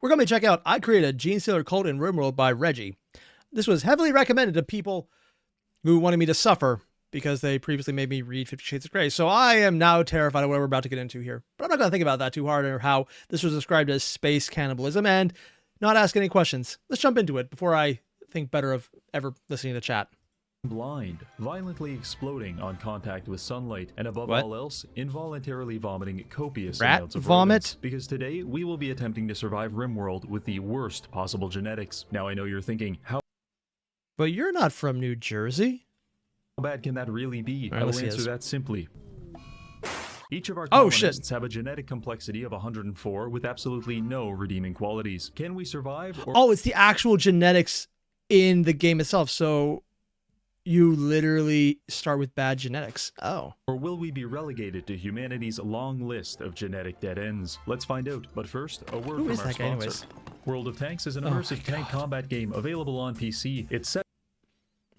We're going to check out I Created a Gene Stealer Cult in Rimworld by Reggie. This was heavily recommended to people who wanted me to suffer because they previously made me read 50 Shades of Grey. So I am now terrified of what we're about to get into here. But I'm not going to think about that too hard or how this was described as space cannibalism and not ask any questions. Let's jump into it before I think better of ever listening to chat. Blind, violently exploding on contact with sunlight, and above all else, involuntarily vomiting copious amounts of rodents. Because today, we will be attempting to survive Rimworld with the worst possible genetics. Now I know you're thinking, how But you're not from New Jersey. bad can that really be? Right, I will answer that simply. Each of our colonists have a genetic complexity of 104 with absolutely no redeeming qualities. Can we survive? Oh, it's the actual genetics in the game itself. So you literally start with bad genetics. Oh. Or will we be relegated to humanity's long list of genetic dead ends? Let's find out. But first, a word from our sponsor. World of Tanks is an immersive tank combat game available on PC. It's set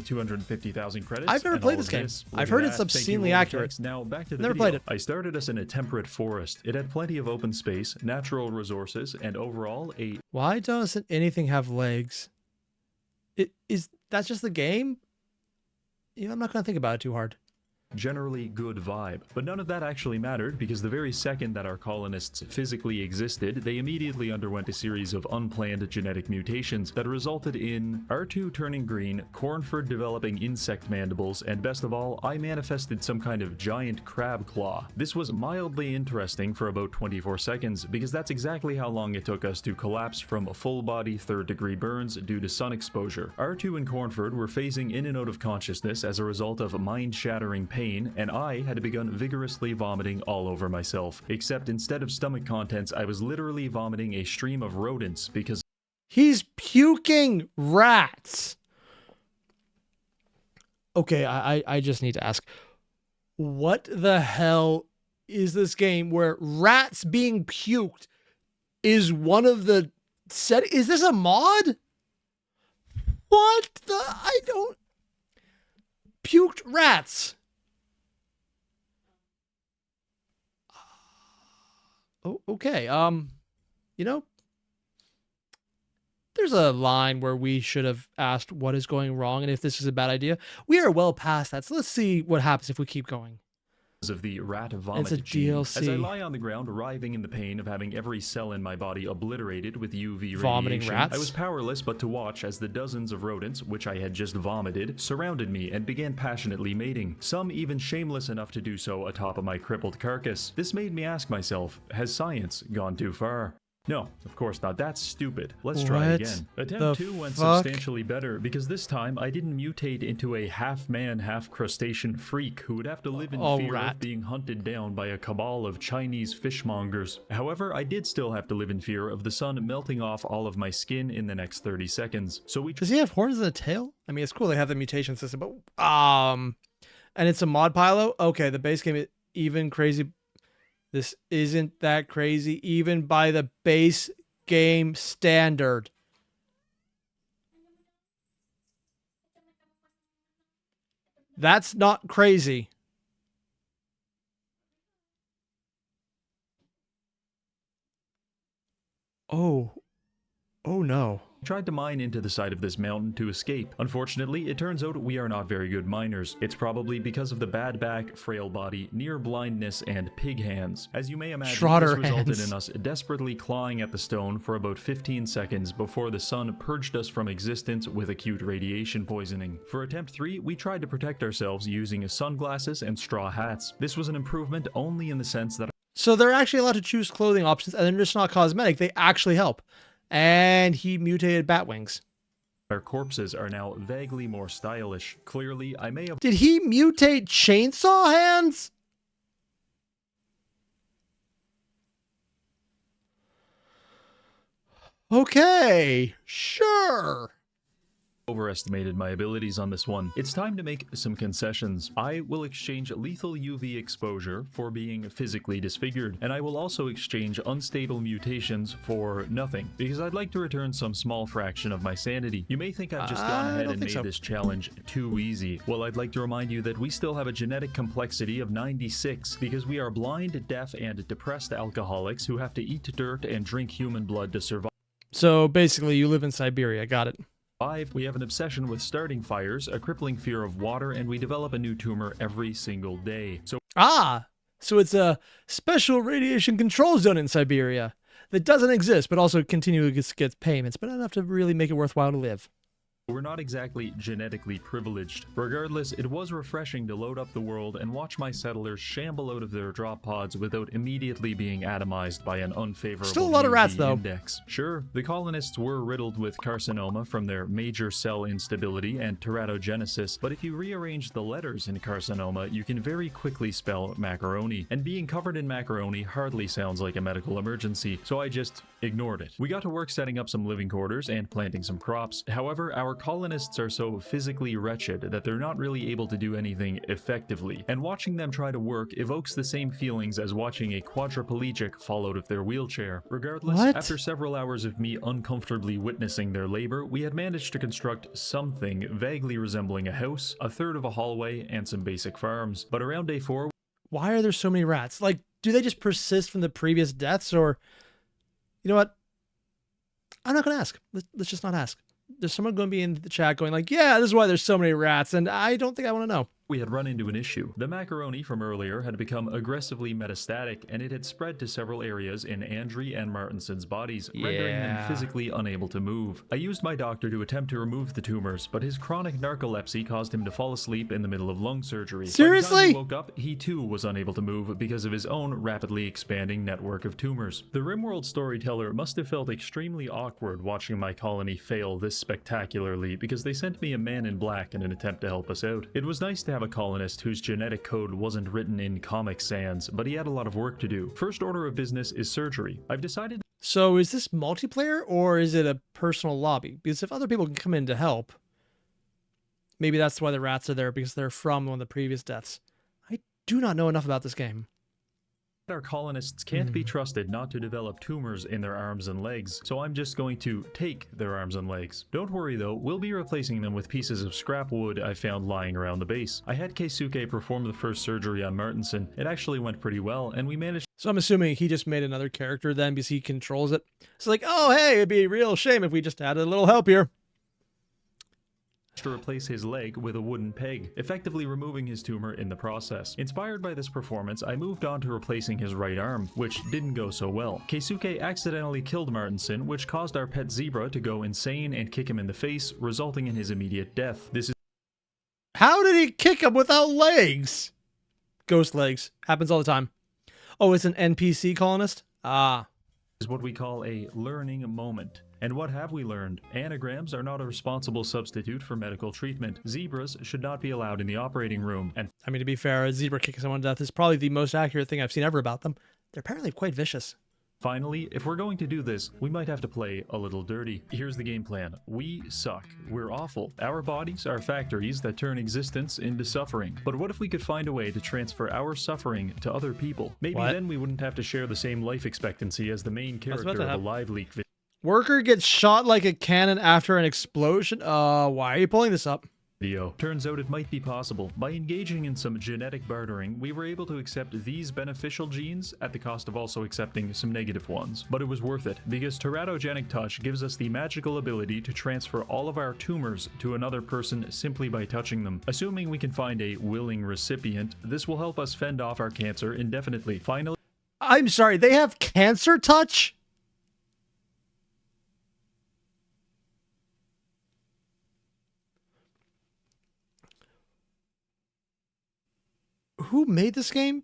250,000 credits. I've never played this game. I've heard it's obscenely accurate. Now back to the Never video. played it. I started us in a temperate forest. It had plenty of open space, natural resources, and overall a... Why doesn't anything have legs? That's just the game? You know, I'm not going to think about it too hard. generally good vibe. But none of that actually mattered, because the very second that our colonists physically existed, they immediately underwent a series of unplanned genetic mutations that resulted in R2 turning green, Cornford developing insect mandibles, and best of all, I manifested some kind of giant crab claw. This was mildly interesting for about 24 seconds, because that's exactly how long it took us to collapse from full-body third-degree burns due to sun exposure. R2 and Cornford were phasing in and out of consciousness as a result of mind-shattering pain, and I had begun vigorously vomiting all over myself. Except instead of stomach contents, I was literally vomiting a stream of rodents because he's puking rats. Okay, I just need to ask, what the hell is this game where rats being puked is one of the set? Is this a mod? What the? I don't. Puked rats. Oh, okay. You know, there's a line where we should have asked what is going wrong and if this is a bad idea. We are well past that, so let's see what happens if we keep going. Of the rat vomit it's a gene. DLC. As I lie on the ground, writhing in the pain of having every cell in my body obliterated with UV Vomiting radiation, rats? I was powerless but to watch as the dozens of rodents, which I had just vomited, surrounded me and began passionately mating, some even shameless enough to do so atop of my crippled carcass. This made me ask myself, has science gone too far? No, of course not. That's stupid. Let's try again. Attempt 2 went substantially better, because this time I didn't mutate into a half-man, half-crustacean freak who would have to live in fear of being hunted down by a cabal of Chinese fishmongers. However, I did still have to live in fear of the sun melting off all of my skin in the next 30 seconds. So we... Does he have horns and a tail? I mean, it's cool they have the mutation system, but and it's a mod pilo? Okay, the base game is even crazy. This isn't that crazy, even by the base game standard. That's not crazy. Oh. Oh no. Tried to mine into the side of this mountain to escape. Unfortunately, it turns out we are not very good miners. It's probably because of the bad back, frail body, near blindness, and pig hands. As you may imagine, this resulted in us desperately clawing at the stone for about 15 seconds before the sun purged us from existence with acute radiation poisoning. For attempt 3, we tried to protect ourselves using sunglasses and straw hats. This was an improvement only in the sense that... So they're actually allowed to choose clothing options, and they're just not cosmetic. They actually help. And he mutated bat wings. Our corpses are now vaguely more stylish. Clearly, I may have... Did he mutate chainsaw hands? Okay, sure. Overestimated my abilities on this one. It's time to make some concessions. I will exchange lethal UV exposure for being physically disfigured, and I will also exchange unstable mutations for nothing, because I'd like to return some small fraction of my sanity. You may think I've just gone ahead and made this challenge too easy. Well, I'd like to remind you that we still have a genetic complexity of 96, because we are blind, deaf, and depressed alcoholics who have to eat dirt and drink human blood to survive. So basically, you live in Siberia. Got it. 5. We have an obsession with starting fires, a crippling fear of water, and we develop a new tumor every single day. So it's a special radiation control zone in Siberia that doesn't exist, but also continually gets payments, but not enough to really make it worthwhile to live. We're not exactly genetically privileged. Regardless, it was refreshing to load up the world and watch my settlers shamble out of their drop pods without immediately being atomized by an unfavorable Still a lot of rats, UV though. index. Sure, the colonists were riddled with carcinoma from their major cell instability and teratogenesis, but if you rearrange the letters in carcinoma, you can very quickly spell macaroni. And being covered in macaroni hardly sounds like a medical emergency, so I just ignored it. We got to work setting up some living quarters and planting some crops. However, our colonists are so physically wretched that they're not really able to do anything effectively, and watching them try to work evokes the same feelings as watching a quadriplegic fall out of their wheelchair. Regardless, after several hours of me uncomfortably witnessing their labor, we had managed to construct something vaguely resembling a house, a third of a hallway, and some basic farms. But around day 4, why are there so many rats? Like, do they just persist from the previous deaths, or... You know what? I'm not going to ask. Let's just not ask. There's someone going to be in the chat going like, yeah, this is why there's so many rats, and I don't think I want to know. We had run into an issue. The macaroni from earlier had become aggressively metastatic, and it had spread to several areas in Andri and Martinson's bodies, rendering them physically unable to move. I used my doctor to attempt to remove the tumors, but his chronic narcolepsy caused him to fall asleep in the middle of lung surgery. Seriously? By the time he woke up, he too was unable to move because of his own rapidly expanding network of tumors. The Rimworld storyteller must have felt extremely awkward watching my colony fail this spectacularly, because they sent me a man in black in an attempt to help us out. It was nice to have a colonist whose genetic code wasn't written in Comic Sans, but he had a lot of work to do. First order of business is surgery. I've decided... So is this multiplayer, or is it a personal lobby? Because if other people can come in to help, maybe that's why the rats are there, because they're from one of the previous deaths. I do not know enough about this game. Our colonists can't be trusted not to develop tumors in their arms and legs, so I'm just going to take their arms and legs. Don't worry though, we'll be replacing them with pieces of scrap wood I found lying around the base. I had Keisuke perform the first surgery on Martinson. It actually went pretty well, and we managed... So I'm assuming he just made another character then because he controls it. It's like, oh hey, it'd be a real shame if we just added a little help here. To replace his leg with a wooden peg, effectively removing his tumor in the process. Inspired by this performance, I moved on to replacing his right arm, which didn't go so well. Keisuke accidentally killed Martinson, which caused our pet zebra to go insane and kick him in the face, resulting in his immediate death. This is... How did he kick him without legs? Ghost legs. Happens all the time. Oh, it's an NPC colonist? Ah. Is what we call a learning moment. And what have we learned? Anagrams are not a responsible substitute for medical treatment. Zebras should not be allowed in the operating room. And I mean, to be fair, a zebra kicking someone to death is probably the most accurate thing I've seen ever about them. They're apparently quite vicious. finally, if we're going to do this, we might have to play a little dirty. Here's the game plan. We suck. We're awful. Our bodies are factories that turn existence into suffering. But what if we could find a way to transfer our suffering to other people? Maybe then we wouldn't have to share the same life expectancy as the main character of a live leak video. Worker gets shot like a cannon after an explosion? Why are you pulling this up? Turns out it might be possible. By engaging in some genetic bartering, we were able to accept these beneficial genes at the cost of also accepting some negative ones. But it was worth it, because teratogenic touch gives us the magical ability to transfer all of our tumors to another person simply by touching them. Assuming we can find a willing recipient, this will help us fend off our cancer indefinitely. Finally, I'm sorry, they have cancer touch? Who made this game?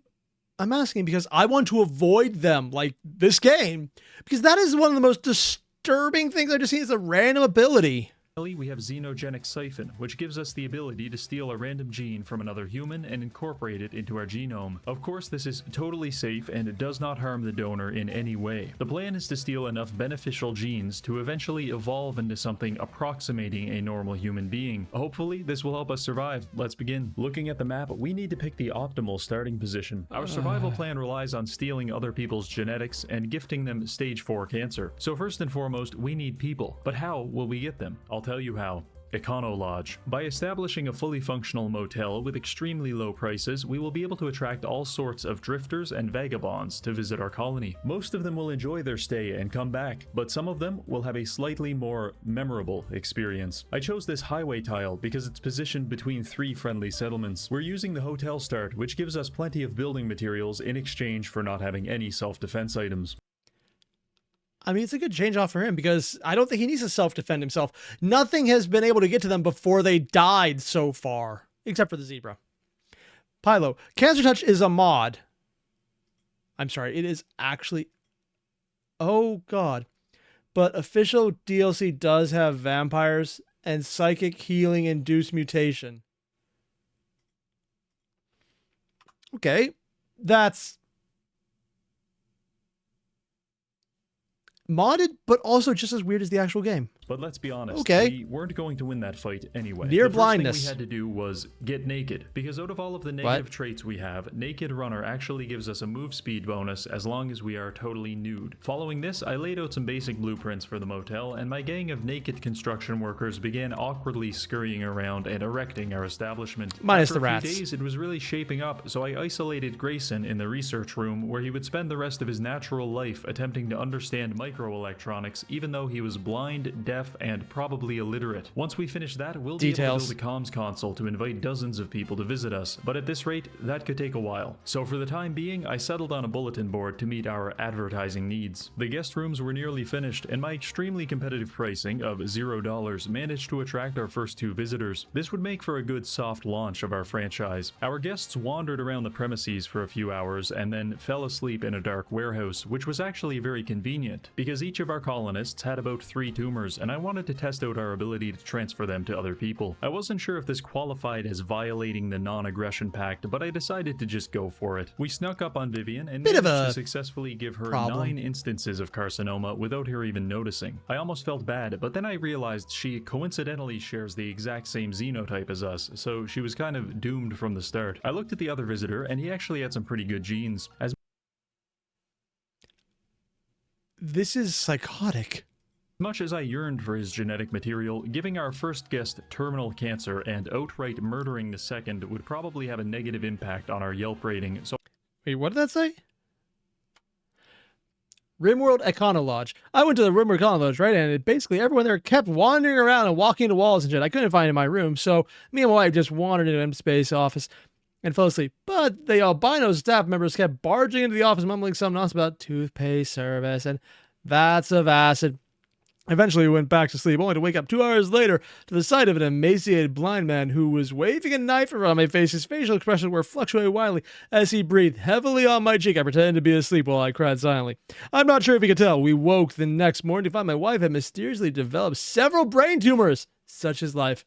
I'm asking because I want to avoid them, like this game, because that is one of the most disturbing things I've just seen is a random ability. we have xenogenic siphon, which gives us the ability to steal a random gene from another human and incorporate it into our genome. Of course, this is totally safe and it does not harm the donor in any way. The plan is to steal enough beneficial genes to eventually evolve into something approximating a normal human being. Hopefully, this will help us survive. Let's begin. Looking at the map, we need to pick the optimal starting position. Our survival plan relies on stealing other people's genetics and gifting them stage 4 cancer. So first and foremost, we need people. But how will we get them? I'll tell you how. Econo Lodge. By establishing a fully functional motel with extremely low prices, we will be able to attract all sorts of drifters and vagabonds to visit our colony. Most of them will enjoy their stay and come back, but some of them will have a slightly more memorable experience. I chose this highway tile because it's positioned between 3 friendly settlements. We're using the hotel start, which gives us plenty of building materials in exchange for not having any self-defense items. I mean, it's a good change off for him because I don't think he needs to self-defend himself. Nothing has been able to get to them before they died so far, except for the zebra. Pylo, Cancer Touch is a mod. I'm sorry, it is actually... Oh, God. But official DLC does have vampires and psychic healing induced mutation. Okay, that's... modded, but also just as weird as the actual game. But let's be honest, okay. We weren't going to win that fight anyway. Near the blindness. First thing we had to do was get naked, because out of all of the negative traits we have, Naked Runner actually gives us a move speed bonus as long as we are totally nude. Following this, I laid out some basic blueprints for the motel, and my gang of naked construction workers began awkwardly scurrying around and erecting our establishment. Minus After the a rats. few days, it was really shaping up, so I isolated Grayson in the research room, where he would spend the rest of his natural life attempting to understand microelectronics, even though he was blind, deaf, and probably illiterate. Once we finish that, we'll be able to build a comms console to invite dozens of people to visit us, but at this rate, that could take a while. So for the time being, I settled on a bulletin board to meet our advertising needs. The guest rooms were nearly finished, and my extremely competitive pricing of $0 managed to attract our first 2 visitors. This would make for a good soft launch of our franchise. Our guests wandered around the premises for a few hours and then fell asleep in a dark warehouse, which was actually very convenient, because each of our colonists had about 3 tumors, and I wanted to test out our ability to transfer them to other people. I wasn't sure if this qualified as violating the non-aggression pact, but I decided to just go for it. We snuck up on Vivian and managed to successfully give her 9 instances of carcinoma without her even noticing. I almost felt bad, but then I realized she coincidentally shares the exact same xenotype as us, so she was kind of doomed from the start. I looked at the other visitor, and he actually had some pretty good genes. This is psychotic. Much as I yearned for his genetic material, giving our first guest terminal cancer and outright murdering the second would probably have a negative impact on our Yelp rating, so... Wait, what did that say? Rimworld Econo Lodge. I went to the Rimworld Econo Lodge, right? And basically everyone there kept wandering around and walking into walls and shit. I couldn't find it in my room, so me and my wife just wandered into an empty space office and fell asleep. But the albino staff members kept barging into the office, mumbling something else about toothpaste service and vats of acid. Eventually we went back to sleep, only to wake up 2 hours later to the sight of an emaciated blind man who was waving a knife around my face. His facial expressions were fluctuating wildly as he breathed heavily on my cheek. I pretended to be asleep while I cried silently. I'm not sure if you could tell. We woke the next morning to find my wife had mysteriously developed several brain tumors. Such is life.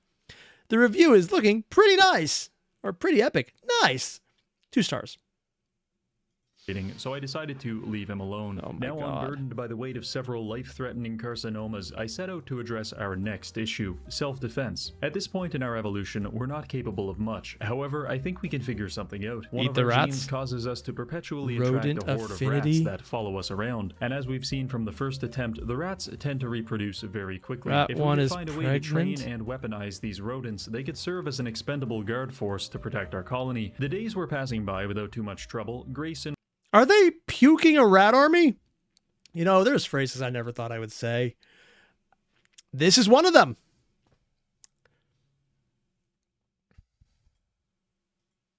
The review is looking pretty nice. Or pretty epic. Nice. 2 stars. So I decided to leave him alone. Now unburdened by the weight of several life-threatening carcinomas, I set out to address our next issue, self-defense. At this point in our evolution, we're not capable of much. However, I think we can figure something out. One of our genes causes us to perpetually attract a horde of rats that follow us around. And as we've seen from the first attempt, the rats tend to reproduce very quickly. If we could find a way to train and weaponize these rodents, they could serve as an expendable guard force to protect our colony. The days were passing by without too much trouble. Grayson... Are they puking a rat army? You know, there's phrases I never thought I would say. This is one of them.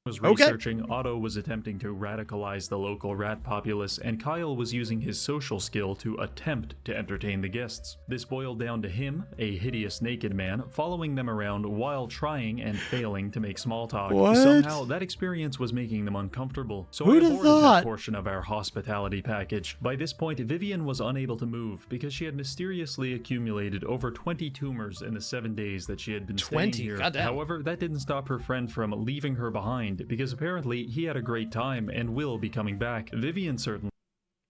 Was researching, Otto was attempting to radicalize the local rat populace, and Kyle was using his social skill to attempt to entertain the guests. This boiled down to him, a hideous naked man, following them around while trying and failing to make small talk. Somehow, that experience was making them uncomfortable, so I aborted that portion of our hospitality package. By this point, Vivian was unable to move because she had mysteriously accumulated over 20 tumors in the 7 days that she had been staying here. However, that didn't stop her friend from leaving her behind, because apparently he had a great time and will be coming back. Vivian certainly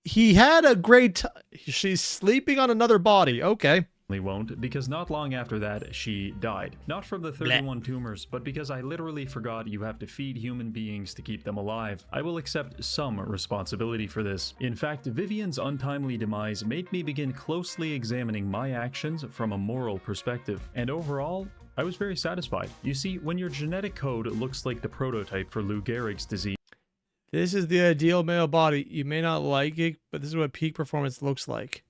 he had a great time. She's sleeping on another body. Okay. Won't, because not long after that she died. Not from the 31 tumors, but because I literally forgot you have to feed human beings to keep them alive. I will accept some responsibility for this. In fact, Vivian's untimely demise made me begin closely examining my actions from a moral perspective, and overall, I was very satisfied. You see, when your genetic code looks like the prototype for Lou Gehrig's disease, This is the ideal male body. You may not like it, but this is what peak performance looks like.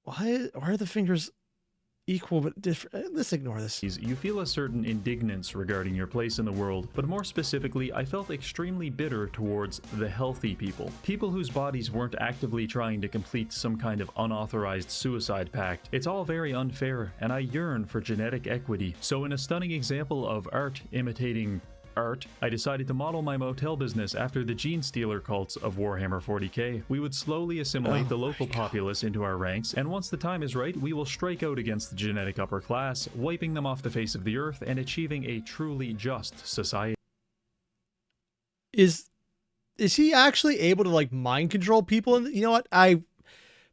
Why are the fingers equal but different? Let's ignore this. you feel a certain indignance regarding your place in the world, but more specifically, I felt extremely bitter towards the healthy people. People whose bodies weren't actively trying to complete some kind of unauthorized suicide pact. It's all very unfair, and I yearn for genetic equity. So in a stunning example of art imitating art, I decided to model my motel business after the gene stealer cults of Warhammer 40k. We would slowly assimilate the local populace into our ranks, and once the time is right, we will strike out against the genetic upper class, wiping them off the face of the earth and achieving a truly just society. Is he actually able to like mind control people? And you know what? I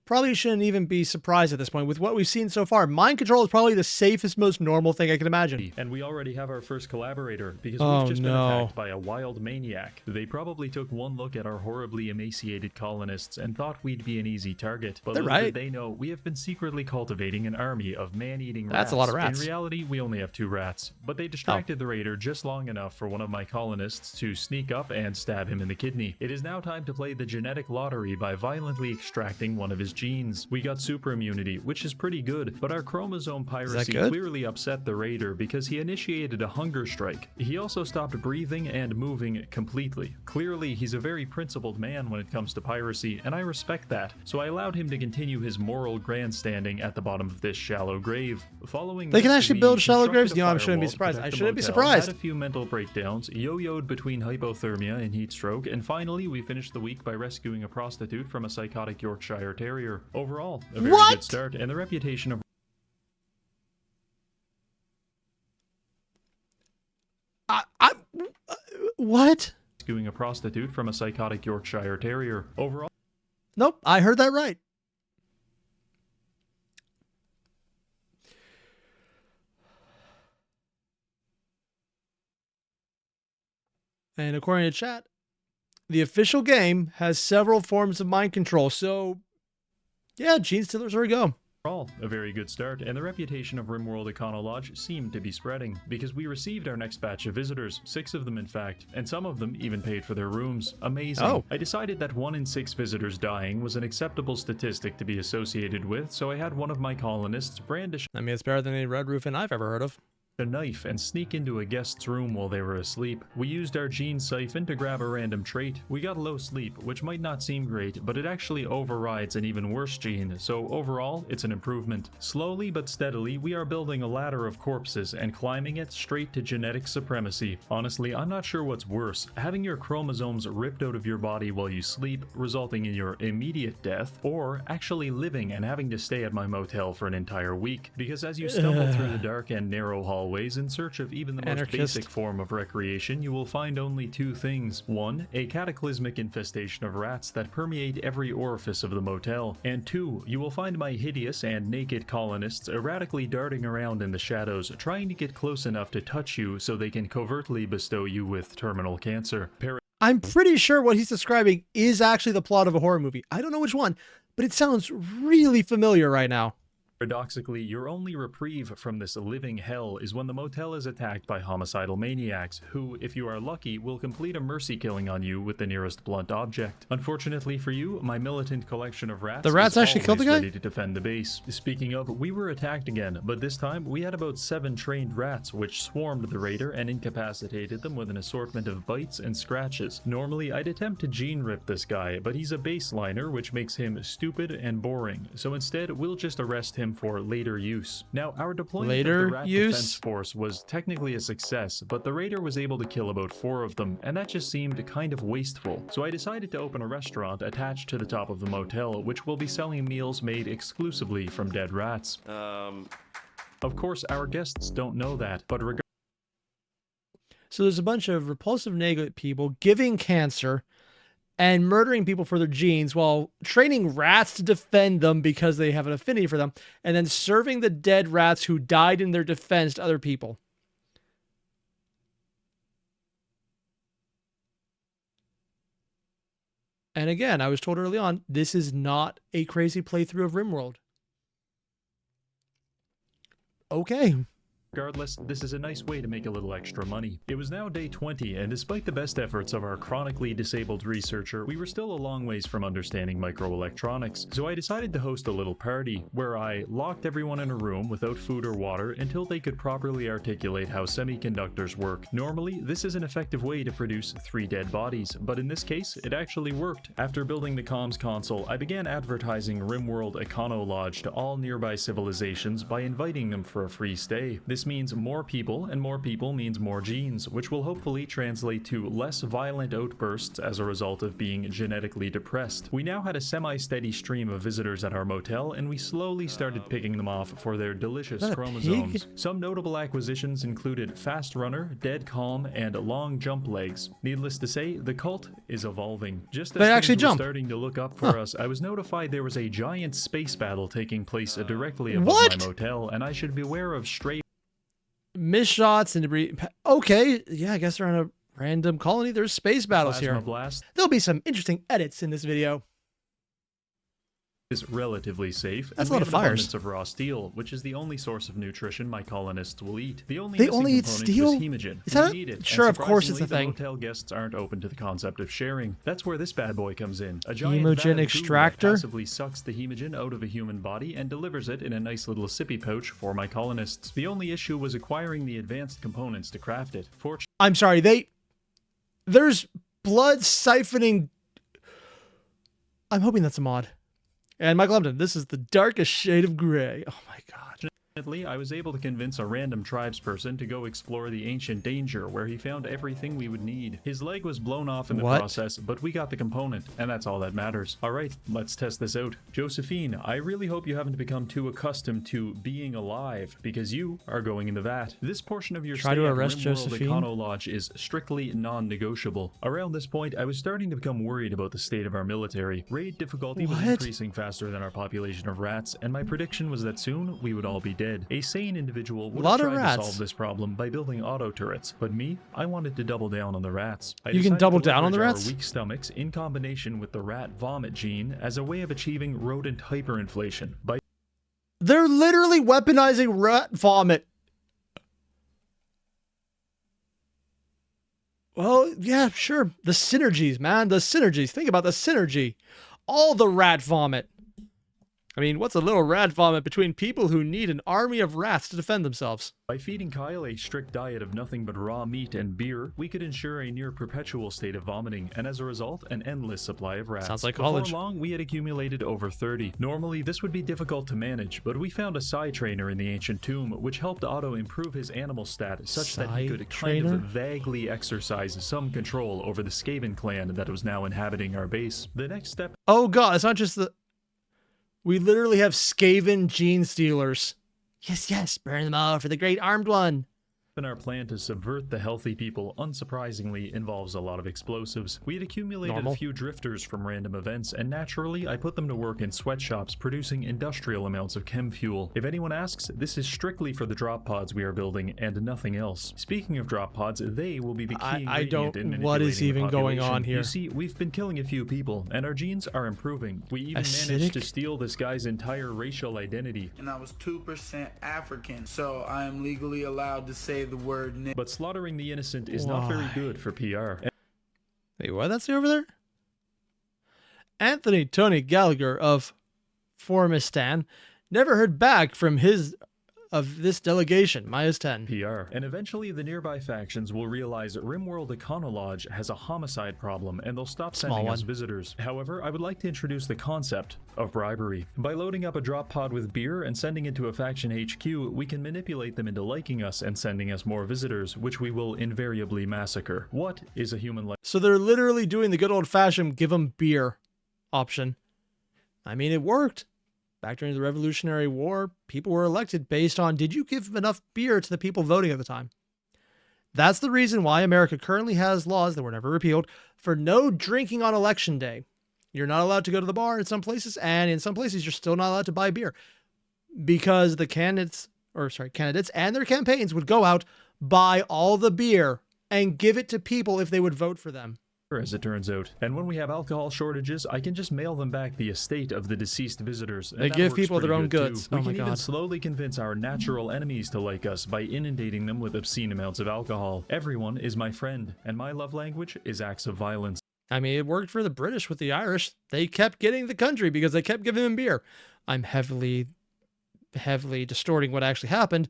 probably shouldn't even be surprised at this point. With what we've seen so far, mind control is probably the safest, most normal thing I can imagine. And we already have our first collaborator, because we've just been attacked by a wild maniac. They probably took one look at our horribly emaciated colonists and thought we'd be an easy target. But little did they know, we have been secretly cultivating an army of man-eating rats. That's a lot of rats. In reality, we only have 2 rats. But they distracted the raider just long enough for one of my colonists to sneak up and stab him in the kidney. It is now time to play the genetic lottery by violently extracting one of his genes. We got super immunity, which is pretty good, but our chromosome piracy clearly upset the raider because he initiated a hunger strike. He also stopped breathing and moving completely. Clearly, he's a very principled man when it comes to piracy, and I respect that, so I allowed him to continue his moral grandstanding at the bottom of this shallow grave. Following They can this, actually we build shallow graves? constructed You know, a I shouldn't be firewall to surprised. protect I the shouldn't be motel, surprised. Had a few mental breakdowns, yo-yoed between hypothermia and heat stroke, and finally we finished the week by rescuing a prostitute from a psychotic Yorkshire Terrier. Overall, a very good start, and the reputation of what? rescuing a prostitute from a psychotic Yorkshire Terrier. Overall, Nope, I heard that right. And according to chat, the official game has several forms of mind control. So, yeah, gene stealers, there we go. a very good start, and the reputation of Rimworld Econolodge seemed to be spreading, because we received our next batch of visitors, 6 of them in fact, and some of them even paid for their rooms. Amazing. I decided that 1 in 6 visitors dying was an acceptable statistic to be associated with, so I had one of my colonists brandish it's better than any red roofing I've ever heard of. a knife and sneak into a guest's room while they were asleep. We used our gene siphon to grab a random trait. We got low sleep, which might not seem great, but it actually overrides an even worse gene, so overall, it's an improvement. Slowly but steadily, we are building a ladder of corpses and climbing it straight to genetic supremacy. Honestly, I'm not sure what's worse, having your chromosomes ripped out of your body while you sleep, resulting in your immediate death, or actually living and having to stay at my motel for an entire week. Because as you stumble through the dark and narrow hallways in search of even the most basic form of recreation, you will find only 2 things. 1, a cataclysmic infestation of rats that permeate every orifice of the motel, and 2, you will find my hideous and naked colonists erratically darting around in the shadows, trying to get close enough to touch you so they can covertly bestow you with terminal cancer. I'm pretty sure what he's describing is actually the plot of a horror movie. I don't know which one, but it sounds really familiar right now. Paradoxically, your only reprieve from this living hell is when the motel is attacked by homicidal maniacs, who, if you are lucky, will complete a mercy killing on you with the nearest blunt object. Unfortunately for you, my militant collection of rats is actually killed the guy? ready to defend the base. Speaking of, we were attacked again, but this time we had about 7 trained rats, which swarmed the raider and incapacitated them with an assortment of bites and scratches. Normally, I'd attempt to gene rip this guy, but he's a baseliner, which makes him stupid and boring, so instead we'll just arrest him for later use. Now, our deployment of the rat defense force was technically a success, but the raider was able to kill about 4 of them, and that just seemed kind of wasteful. So I decided to open a restaurant attached to the top of the motel, which will be selling meals made exclusively from dead rats. Of course, our guests don't know that, but so there's a bunch of repulsive negative people giving cancer and murdering people for their genes while training rats to defend them because they have an affinity for them, and then serving the dead rats who died in their defense to other people. And again, I was told early on, this is not a crazy playthrough of Rimworld. Okay. Regardless, this is a nice way to make a little extra money. It was now day 20, and despite the best efforts of our chronically disabled researcher, we were still a long ways from understanding microelectronics. So I decided to host a little party, where I locked everyone in a room without food or water until they could properly articulate how semiconductors work. Normally, this is an effective way to produce 3 dead bodies, but in this case, it actually worked. After building the comms console, I began advertising Rimworld Econo Lodge to all nearby civilizations by inviting them for a free stay. This means more people, and more people means more genes, which will hopefully translate to less violent outbursts as a result of being genetically depressed. We now had a semi-steady stream of visitors at our motel, and we slowly started picking them off for their delicious chromosomes. Some notable acquisitions included Fast Runner, Dead Calm, and Long Jump Legs. Needless to say, the cult is evolving. Just as they actually things were jump. starting to look up for us, I was notified there was a giant space battle taking place directly above What? my motel, and I should beware of stray Missed shots and debris. Okay, yeah, I guess they're on a random colony. There's space battles plasma here. blast. There'll be some interesting edits in this video. Is relatively safe. That's and a lot we of have fires. abundance of raw steel, which is the only source of nutrition my colonists will eat. The only They missing only eat component steel? was hemogen. Is We that- need it, sure, and of course it's a surprisingly, thing. The motel guests aren't open to the concept of sharing. That's where this bad boy comes in. A giant Hemogen vat of goo that extractor? passively sucks the hemogen out of a human body and delivers it in a nice little sippy pouch for my colonists. The only issue was acquiring the advanced components to craft it. Fortunately, I'm sorry, there's blood siphoning. I'm hoping that's a mod. And Michael Lambton, this is the darkest shade of gray. Oh my god. I was able to convince a random tribesperson to go explore the ancient danger where he found everything we would need. His leg was blown off in the What? process, but we got the component, and that's all that matters. Alright, let's test this out. Josephine, I really hope you haven't become too accustomed to being alive, because you are going in the vat. This portion of your Try stay to at arrest Rimworld Josephine? Econo Lodge is strictly non-negotiable. Around this point, I was starting to become worried about the state of our military. Raid difficulty was What? increasing faster than our population of rats, and my prediction was that soon we would all be dead. A sane individual would Lot have of tried rats. to solve this problem by building auto turrets, but me, I wanted to double down on the rats. I You can decided double to down on the leverage rats? our weak stomachs in combination with the rat vomit gene as a way of achieving rodent hyperinflation. By They're literally weaponizing rat vomit. Well, yeah, sure. The synergies, man. The synergies. Think about the synergy. All the rat vomit. I mean, what's a little rat vomit between people who need an army of rats to defend themselves? By feeding Kyle a strict diet of nothing but raw meat and beer, we could ensure a near perpetual state of vomiting, and as a result, an endless supply of rats. Sounds like Before college. long, we had accumulated over 30. Normally, this would be difficult to manage, but we found a psi trainer in the ancient tomb, which helped Otto improve his animal stat such that he could kind Psi-trainer? of vaguely exercise some control over the Skaven clan that was now inhabiting our base. The next step Oh god, it's not just the... We literally have Skaven gene stealers. Yes, yes, burn them all for the great armed one. in our plan to subvert the healthy people unsurprisingly involves a lot of explosives. We had accumulated Normal. a few drifters from random events, and naturally I put them to work in sweatshops producing industrial amounts of chem fuel. If anyone asks, this is strictly for the drop pods we are building and nothing else. Speaking of drop pods, they will be the key I ingredient don't- in what is manipulating the even going population. on here? You see, we've been killing a few people, and our genes are improving. We even Acidic? managed to steal this guy's entire racial identity. And I was 2% African, so I am legally allowed to say the word nigga. But slaughtering the innocent is not very Why? good for PR. Wait, what? That's over there? Anthony Tony Gallagher of Formistan never heard back from his of this delegation. -10. PR. And eventually the nearby factions will realize that Rimworld Econolodge has a homicide problem and they'll stop Small sending us one. visitors. However, I would like to introduce the concept of bribery. By loading up a drop pod with beer and sending it to a faction HQ, we can manipulate them into liking us and sending us more visitors, which we will invariably massacre. What is a human life? So they're literally doing the good old fashioned give them beer option. I mean, it worked. Back during the Revolutionary War, people were elected based on did you give enough beer to the people voting at the time? That's the reason why America currently has laws that were never repealed for no drinking on election day. You're not allowed to go to the bar in some places, and in some places you're still not allowed to buy beer because the candidates and their campaigns would go out, buy all the beer and give it to people if they would vote for them. as it turns out. And when we have alcohol shortages, I can just mail them back the estate of the deceased visitors. And They that give works people their pretty own good, goods. too. Oh We my can even God. slowly convince our natural enemies to like us by inundating them with obscene amounts of alcohol. Everyone is my friend, and my love language is acts of violence. I mean, it worked for the British with the Irish. They kept getting the country because they kept giving them beer. I'm heavily distorting what actually happened,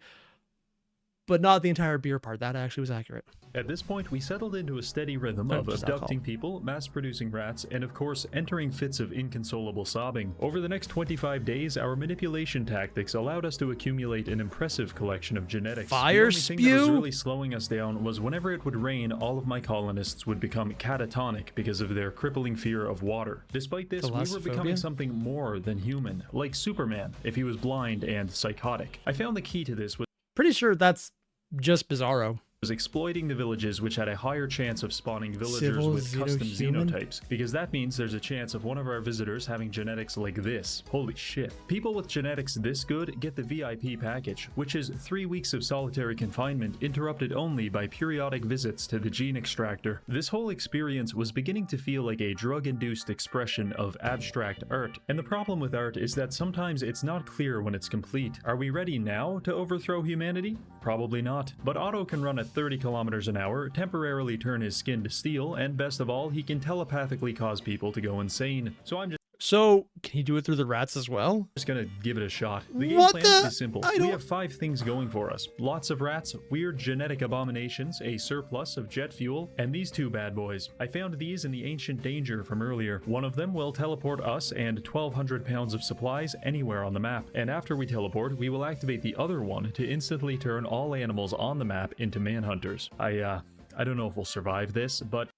but not the entire beer part. That actually was accurate. At this point, we settled into a steady rhythm Oh, of just abducting alcohol. people, mass-producing rats, and of course, entering fits of inconsolable sobbing. Over the next 25 days, our manipulation tactics allowed us to accumulate an impressive collection of genetics. Fire The only thing that was spew? really slowing us down was whenever it would rain, all of my colonists would become catatonic because of their crippling fear of water. Despite this, we were Thalassophobia? becoming something more than human, like Superman, if he was blind and psychotic. I found the key to this was Pretty sure that's just Bizarro. exploiting the villages which had a higher chance of spawning villagers Civil with custom xenohuman? xenotypes, because that means there's a chance of one of our visitors having genetics like this. Holy shit. People with genetics this good get the VIP package, which is 3 weeks of solitary confinement interrupted only by periodic visits to the gene extractor. This whole experience was beginning to feel like a drug-induced expression of abstract art, and the problem with art is that sometimes it's not clear when it's complete. Are we ready now to overthrow humanity? Probably not. But Otto can run at 30 kilometers an hour, temporarily turn his skin to steel, and best of all, he can telepathically cause people to go insane. So I'm So, can he do it through the rats as well? just gonna give it a shot. The game What plan the- is simple. I We don't- have 5 things going for us. Lots of rats, weird genetic abominations, a surplus of jet fuel, and these 2 bad boys. I found these in the ancient danger from earlier. One of them will teleport us and 1,200 pounds of supplies anywhere on the map. And after we teleport, we will activate the other one to instantly turn all animals on the map into manhunters. I don't know if we'll survive this, but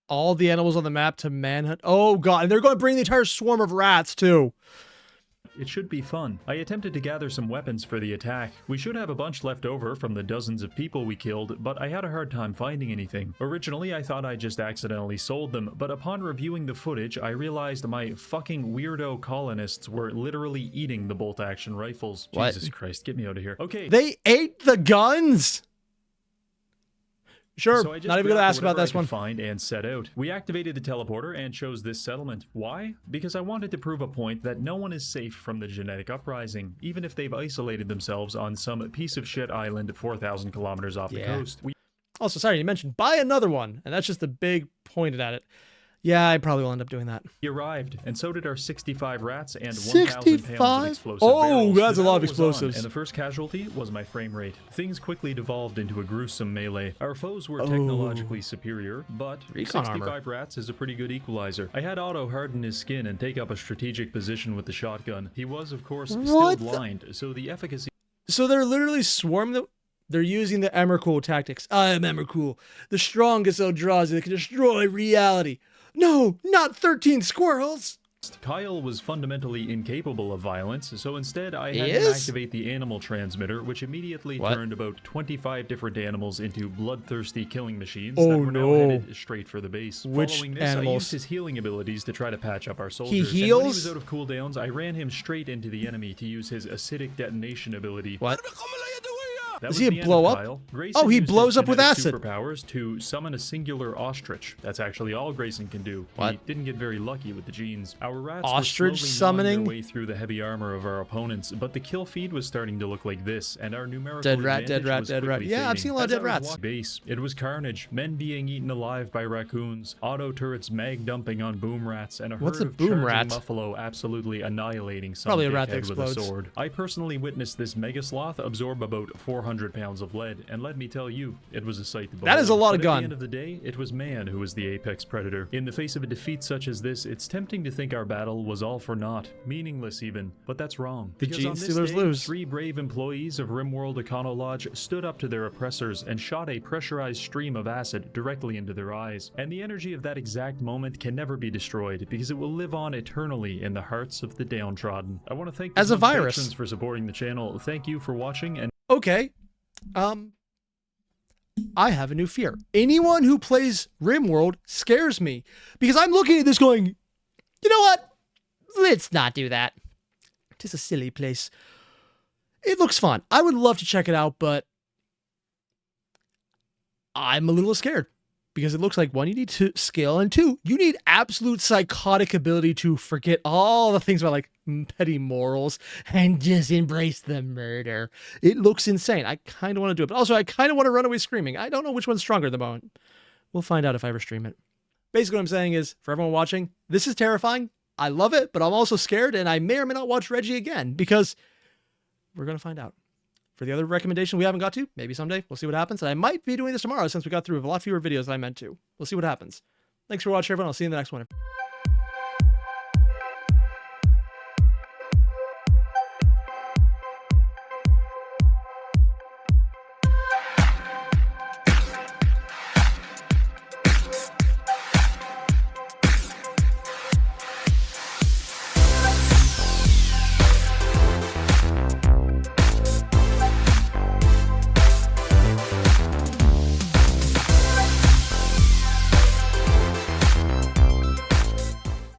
All the animals on the map to manhunt. Oh god, and they're going to bring the entire swarm of rats too. it should be fun. I attempted to gather some weapons for the attack. We should have a bunch left over from the dozens of people we killed, but I had a hard time finding anything. Originally, I thought I just accidentally sold them, but upon reviewing the footage, I realized my fucking weirdo colonists were literally eating the bolt-action rifles. What? Jesus Christ, get me out of here. Okay. They ate the guns. Sure, So I just not even going to grabbed ask about whatever I this could one. Find and set out. We activated the teleporter and chose this settlement. Why? Because I wanted to prove a point that no one is safe from the genetic uprising, even if they've isolated themselves on some piece of shit island 4,000 kilometers off the Yeah. coast. We Also, sorry, you mentioned buy another one, and that's just the big pointed at it. Yeah, I probably will end up doing that. arrived, and so did our 65 rats and 1,000 pounds 65? of explosive Oh, barrels. that's The a lot of battle was on, explosives. And the first casualty was my frame rate. Things quickly devolved into a gruesome melee. Our foes were technologically superior, but Recon 65 armor. rats is a pretty good equalizer. I had Otto harden his skin and take up a strategic position with the shotgun. He was, of course, still What the- blind, so the efficacy So they're literally swarming. They're using the Emrakul tactics. I am Emrakul, the strongest Eldrazi that can destroy reality. No, not 13 squirrels. Kyle was fundamentally incapable of violence, so instead I He had him is? activate the animal transmitter, which immediately What? turned about 25 different animals into bloodthirsty killing machines Oh, that were now no. headed straight for the base. Which Following this, animals? I used his healing abilities to try to patch up our soldiers. And when he heals? was out of cooldowns, I ran him straight into the enemy to use his acidic detonation ability. What? That Does was he the end blow of up? Kyle. Grayson Oh, he used his blows up with genetic acid. Superpowers to summon a singular ostrich. That's actually all Grayson can do. What? He didn't get very lucky with the genes. Our rats Ostrich were slowly gnawing summoning? their way through the heavy armor of our opponents, but the kill feed was starting to look like this, and our numerical Dead rat, advantage dead rat, was dead rat. quickly Yeah, I've fading. seen a lot of As dead I was rats. walking base, it was carnage. Men being eaten alive by raccoons, auto turrets mag dumping on boom rats, and a What's herd a of boom charging rat? buffalo absolutely annihilating some Probably a rat that dickhead with a explodes. sword. I personally witnessed this mega sloth absorb about 400 pounds of lead, and let me tell you, it was a sight to behold. That is a lot of But gun. At the end of the day, it was man who was the apex predator. In the face of a defeat such as this, it's tempting to think our battle was all for naught, meaningless even, but that's wrong. The Because Gene on this Stealers day, lose. 3 brave employees of Rimworld Econolodge stood up to their oppressors and shot a pressurized stream of acid directly into their eyes. And the energy of that exact moment can never be destroyed because it will live on eternally in the hearts of the downtrodden. I want to thank As the a virus. patrons for supporting the channel. Thank you for watching, and Okay. I have a new fear. Anyone who plays Rimworld scares me because I'm looking at this going, you know what? Let's not do that. It is a silly place. It looks fun. I would love to check it out, but I'm a little scared. because it looks like, one, you need to skill, and two, you need absolute psychotic ability to forget all the things about like petty morals and just embrace the murder. It looks insane. I kind of want to do it, but also I kind of want to run away screaming. I don't know which one's stronger at the moment. We'll find out if I ever stream it. Basically what I'm saying is, for everyone watching, this is terrifying. I love it, but I'm also scared, and I may or may not watch Reggie again, because we're going to find out. For the other recommendation we haven't got to, maybe someday, we'll see what happens. And I might be doing this tomorrow since we got through a lot fewer videos than I meant to. We'll see what happens. Thanks for watching, everyone. I'll see you in the next one.